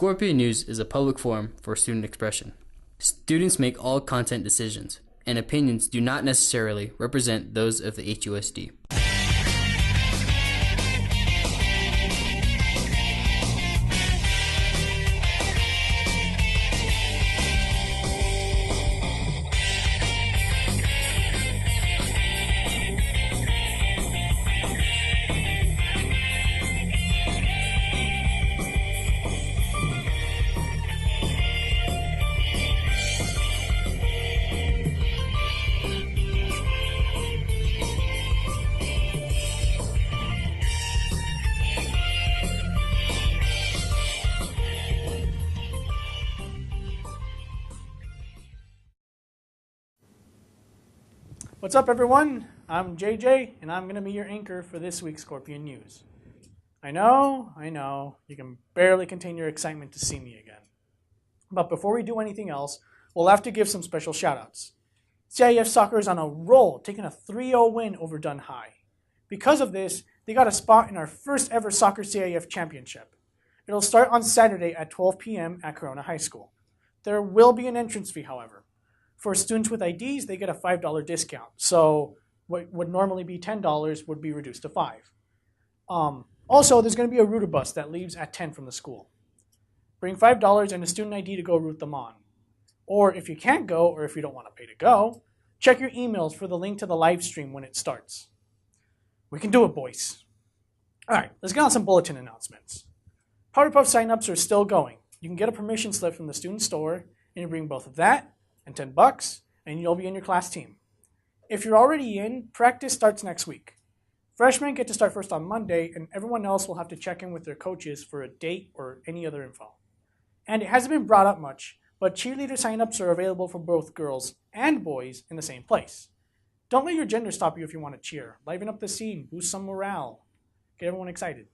Scorpion News is a public forum for student expression. Students make all content decisions, and opinions do not necessarily represent those of the HUSD. What's up, everyone? I'm JJ, and I'm going to be your anchor for this week's Scorpion News. I know, you can barely contain your excitement to see me again. But before we do anything else, we'll have to give some special shoutouts. CIF Soccer is on a roll, taking a 3-0 win over Dunn High. Because of this, they got a spot in our first ever Soccer CIF Championship. It'll start on Saturday at 12 p.m. at Corona High School. There will be an entrance fee, however. For students with IDs, they get a $5 discount. So what would normally be $10 would be reduced to $5. Also, there's going to be a router bus that leaves at 10 from the school. Bring $5 and a student ID to go route them on. Or if you can't go, or if you don't want to pay to go, check your emails for the link to the live stream when it starts. We can do it, boys. All right, let's get on some bulletin announcements. Powerpuff signups are still going. You can get a permission slip from the student store, and you bring both of that and $10, and you'll be in your class team. If you're already in, practice starts next week. Freshmen get to start first on Monday, and everyone else will have to check in with their coaches for a date or any other info. And it hasn't been brought up much, but cheerleader signups are available for both girls and boys in the same place. Don't let your gender stop you if you want to cheer. Liven up the scene, boost some morale, get everyone excited.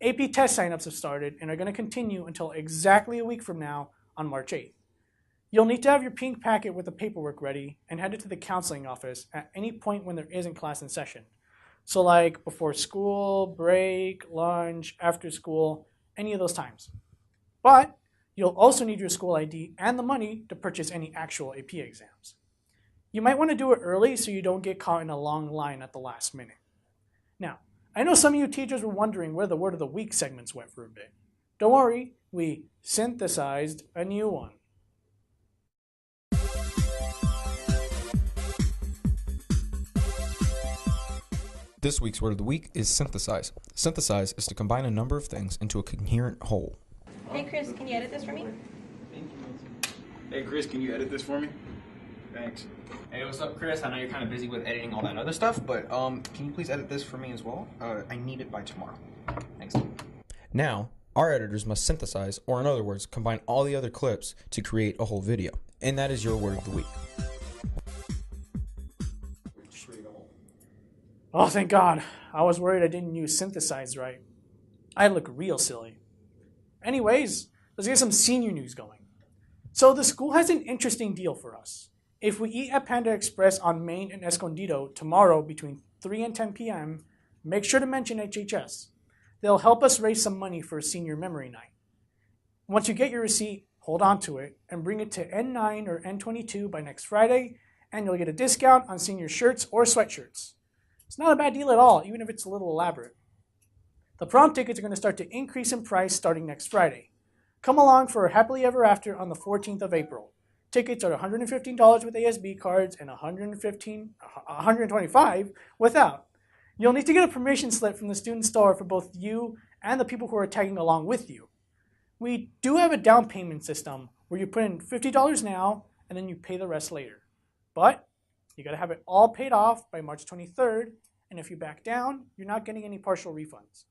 AP test signups have started and are going to continue until exactly a week from now on March 8th. You'll need to have your pink packet with the paperwork ready and head it to the counseling office at any point when there isn't class in session. So like before school, break, lunch, after school, any of those times. But you'll also need your school ID and the money to purchase any actual AP exams. You might want to do it early so you don't get caught in a long line at the last minute. Now, I know some of you teachers were wondering where the Word of the Week segments went for a bit. Don't worry, we synthesized a new one. This week's word of the week is synthesize. Synthesize is to combine a number of things into a coherent whole. Hey Chris, can you edit this for me? Hey Chris, can you edit this for me? Thanks. Hey, what's up, Chris? I know you're kind of busy with editing all that other stuff, but can you please edit this for me as well? I need it by tomorrow. Thanks. Now, our editors must synthesize, or in other words, combine all the other clips to create a whole video. And that is your word of the week. Oh, thank God. I was worried I didn't use synthesize right. I look real silly. Anyways, let's get some senior news going. So the school has an interesting deal for us. If we eat at Panda Express on Main and Escondido tomorrow between 3 and 10 p.m., make sure to mention HHS. They'll help us raise some money for a senior memory night. Once you get your receipt, hold on to it and bring it to N9 or N22 by next Friday, and you'll get a discount on senior shirts or sweatshirts. It's not a bad deal at all, even if it's a little elaborate. The prom tickets are going to start to increase in price starting next Friday. Come along for Happily Ever After on the 14th of April. Tickets are $115 with ASB cards and $125 without. You'll need to get a permission slip from the student store for both you and the people who are tagging along with you. We do have a down payment system where you put in $50 now and then you pay the rest later. But you got to have it all paid off by March 23rd, and if you back down, you're not getting any partial refunds.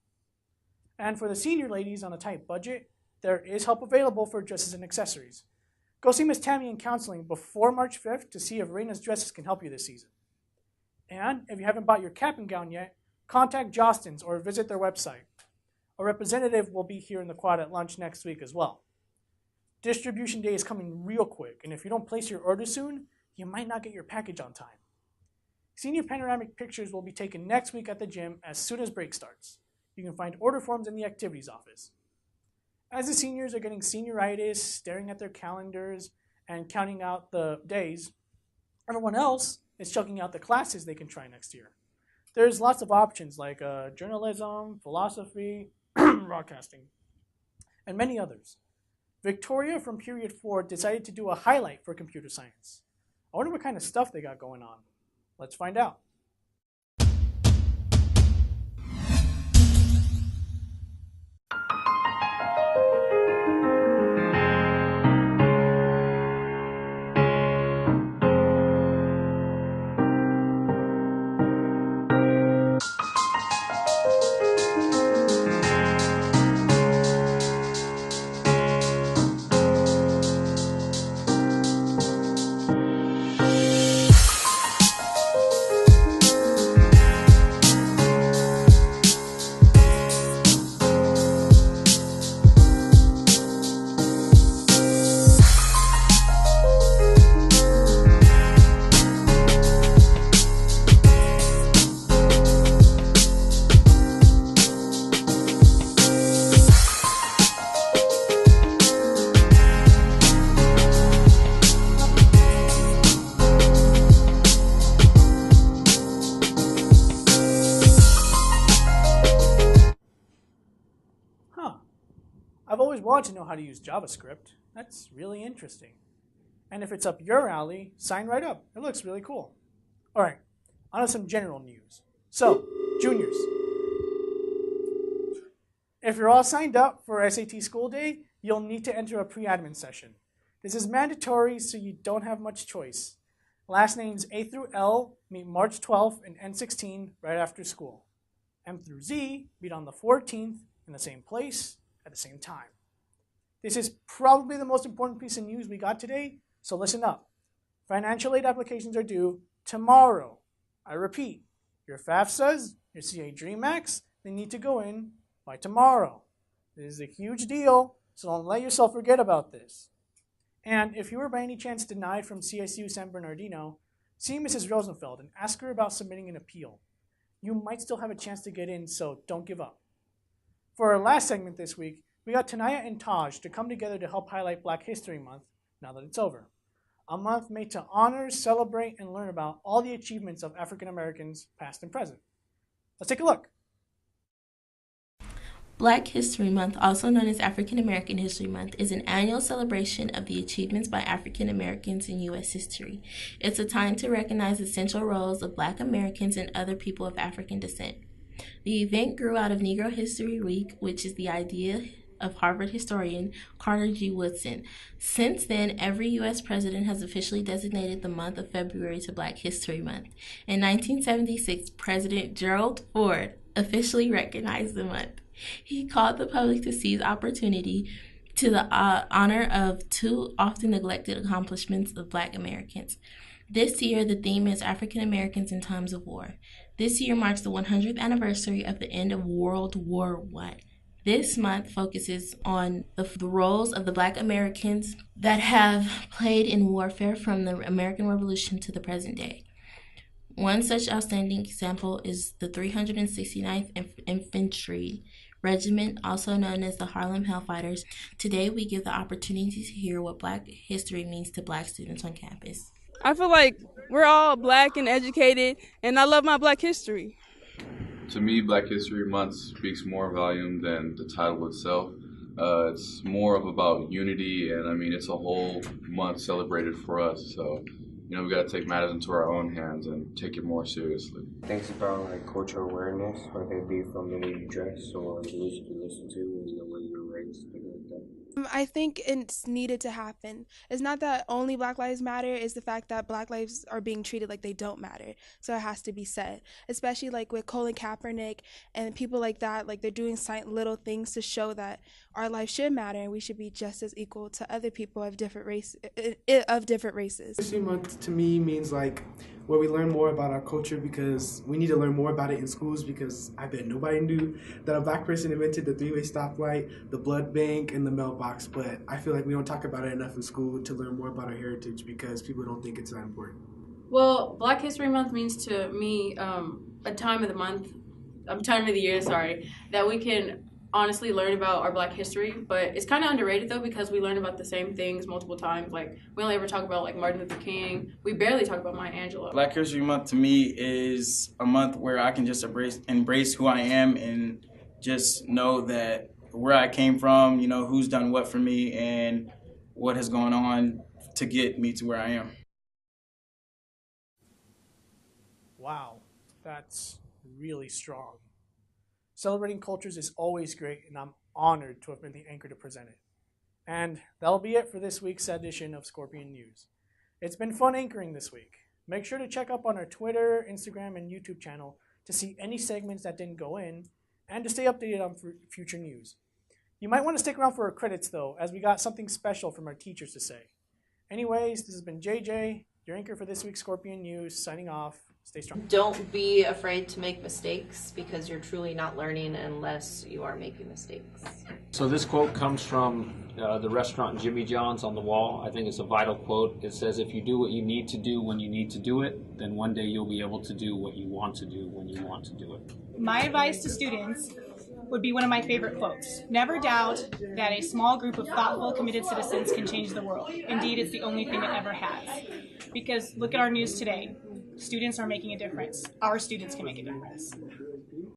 And for the senior ladies on a tight budget, there is help available for dresses and accessories. Go see Miss Tammy in counseling before March 5th to see if Raina's dresses can help you this season. And if you haven't bought your cap and gown yet, contact Jostens or visit their website. A representative will be here in the quad at lunch next week as well. Distribution day is coming real quick, and if you don't place your order soon, you might not get your package on time. Senior panoramic pictures will be taken next week at the gym as soon as break starts. You can find order forms in the activities office. as the seniors are getting senioritis, staring at their calendars, and counting out the days, everyone else is checking out the classes they can try next year. There's lots of options like journalism, philosophy, broadcasting, and many others. Victoria from Period 4 decided to do a highlight for computer science. I wonder what kind of stuff they got going on. Let's find out. I've always wanted to know how to use JavaScript. That's really interesting. And if it's up your alley, sign right up. It looks really cool. All right, on to some general news. So, juniors, if you're all signed up for SAT School Day, you'll need to enter a pre-admin session. This is mandatory, so you don't have much choice. Last names A through L meet March 12th and N16 right after school. M through Z meet on the 14th in the same place at the same time. This is probably the most important piece of news we got today, so listen up. Financial aid applications are due tomorrow. I repeat, your FAFSAs, your CA Dream Acts, they need to go in by tomorrow. This is a huge deal, so don't let yourself forget about this. And if you were by any chance denied from CSU San Bernardino, see Mrs. Rosenfeld and ask her about submitting an appeal. You might still have a chance to get in, so don't give up. For our last segment this week, we got Tanaya and Taj to come together to help highlight Black History Month now that it's over. A month made to honor, celebrate, and learn about all the achievements of African Americans, past and present. Let's take a look. Black History Month, also known as African American History Month, is an annual celebration of the achievements by African Americans in U.S. history. It's a time to recognize the central roles of Black Americans and other people of African descent. The event grew out of Negro History Week, which is the idea of Harvard historian Carter G. Woodson. Since then, every U.S. president has officially designated the month of February to Black History Month. In 1976, President Gerald Ford officially recognized the month. He called the public to seize opportunity to the honor of two often neglected accomplishments of Black Americans. This year, the theme is African Americans in Times of War. This year marks the 100th anniversary of the end of World War I. This month focuses on the roles of the Black Americans that have played in warfare from the American Revolution to the present day. One such outstanding example is the 369th Infantry Regiment, also known as the Harlem Hellfighters. Today, we give the opportunity to hear what Black history means to Black students on campus. I feel like we're all Black and educated, and I love my Black history. To me, Black History Month speaks more volume than the title itself. It's more of about unity, and I mean, it's a whole month celebrated for us. So, you know, we got to take matters into our own hands and take it more seriously. Things about like cultural awareness, whether it be from the way you dress or the music you listen to, and the way you're raised, things like that. I think it's needed to happen. It's not that only Black Lives Matter, it's the fact that Black lives are being treated like they don't matter. So it has to be said, especially like with Colin Kaepernick and people like that, like they're doing little things to show that our life should matter and we should be just as equal to other people of different races. History Month to me means like where we learn more about our culture, because we need to learn more about it in schools, because I bet nobody knew that a Black person invented the three-way stoplight, the blood bank, and the mailbox. But I feel like we don't talk about it enough in school to learn more about our heritage, because people don't think it's that important. Well, Black History Month means to me a time of the year, that we can honestly learn about our Black history, but it's kind of underrated though because we learn about the same things multiple times. Like we only ever talk about like Martin Luther King. We barely talk about Maya Angelou. Black History Month to me is a month where I can just embrace who I am and just know that where I came from, you know, who's done what for me and what has gone on to get me to where I am. Wow, that's really strong. Celebrating cultures is always great, and I'm honored to have been the anchor to present it. And that'll be it for this week's edition of Scorpion News. It's been fun anchoring this week. Make sure to check up on our Twitter, Instagram, and YouTube channel to see any segments that didn't go in and to stay updated on future news. You might want to stick around for our credits, though, as we got something special from our teachers to say. Anyways, this has been JJ, your anchor for this week's Scorpion News, signing off. Stay strong. Don't be afraid to make mistakes because you're truly not learning unless you are making mistakes. So this quote comes from the restaurant Jimmy John's on the wall. I think it's a vital quote. It says, if you do what you need to do when you need to do it, then one day you'll be able to do what you want to do when you want to do it. My advice to students would be one of my favorite quotes. Never doubt that a small group of thoughtful, committed citizens can change the world. Indeed, it's the only thing it ever has. Because look at our news today. Students are making a difference. Our students can make a difference.